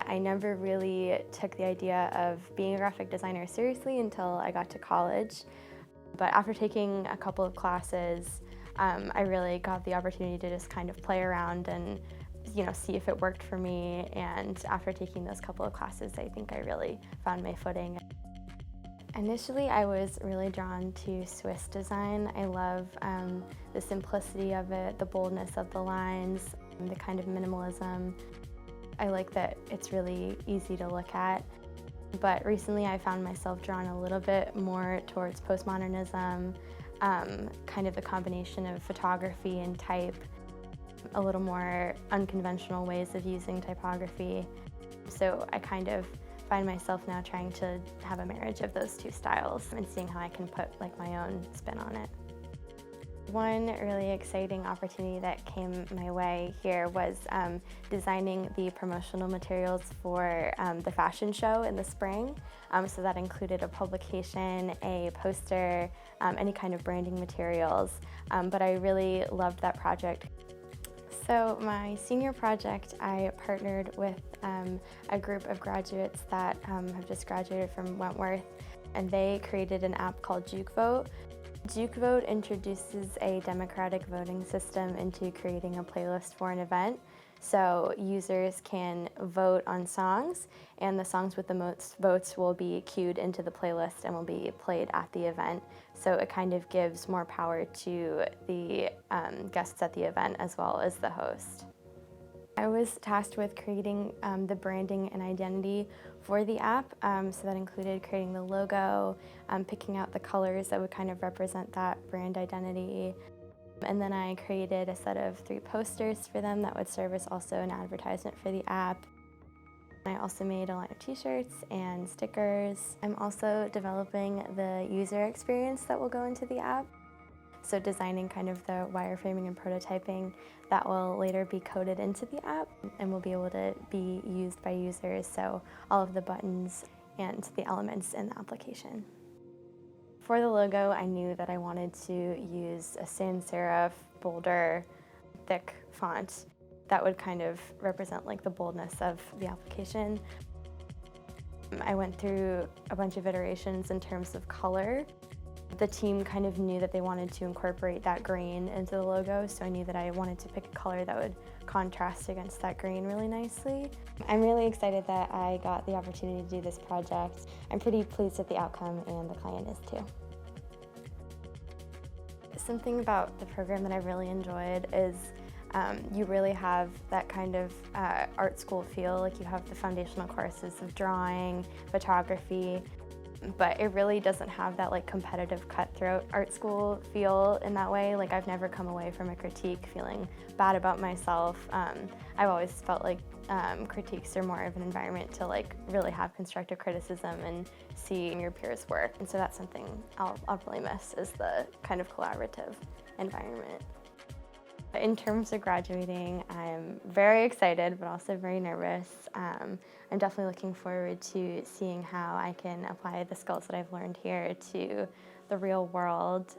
I never really took the idea of being a graphic designer seriously until I got to college. But after taking a couple of classes, I really got the opportunity to just kind of play around and see if it worked for me. And after taking those couple of classes, I think I really found my footing. Initially, I was really drawn to Swiss design. I love the simplicity of it, the boldness of the lines, the kind of minimalism. I like that it's really easy to look at. But recently I found myself drawn a little bit more towards postmodernism, kind of the combination of photography and type, a little more unconventional ways of using typography. So I kind of find myself now trying to have a marriage of those two styles and seeing how I can put like my own spin on it. One really exciting opportunity that came my way here was designing the promotional materials for the fashion show in the spring. So that included a publication, a poster, any kind of branding materials. But I really loved that project. So my senior project, I partnered with a group of graduates that have just graduated from Wentworth, and they created an app called JukeVote. JukeVote introduces a democratic voting system into creating a playlist for an event. So users can vote on songs, and the songs with the most votes will be queued into the playlist and will be played at the event. So it kind of gives more power to the guests at the event as well as the host. I was tasked with creating the branding and identity for the app, so that included creating the logo, picking out the colors that would kind of represent that brand identity. And then I created a set of 3 posters for them that would serve as also an advertisement for the app. I also made a line of t-shirts and stickers. I'm also developing the user experience that will go into the app. So designing kind of the wireframing and prototyping that will later be coded into the app and will be able to be used by users, so all of the buttons and the elements in the application. For the logo, I knew that I wanted to use a sans serif, bolder, thick font that would kind of represent like the boldness of the application. I went through a bunch of iterations in terms of color. The team kind of knew that they wanted to incorporate that green into the logo, so I knew that I wanted to pick a color that would contrast against that green really nicely. I'm really excited that I got the opportunity to do this project. I'm pretty pleased with the outcome, and the client is too. Something about the program that I really enjoyed is you really have that kind of art school feel. Like you have the foundational courses of drawing, photography, but it really doesn't have that like competitive cutthroat art school feel in that way. Like I've never come away from a critique feeling bad about myself. I've always felt like critiques are more of an environment to like really have constructive criticism and see your peers' work. And so that's something I'll really miss, is the kind of collaborative environment. In terms of graduating, I'm very excited, but also very nervous. I'm definitely looking forward to seeing how I can apply the skills that I've learned here to the real world.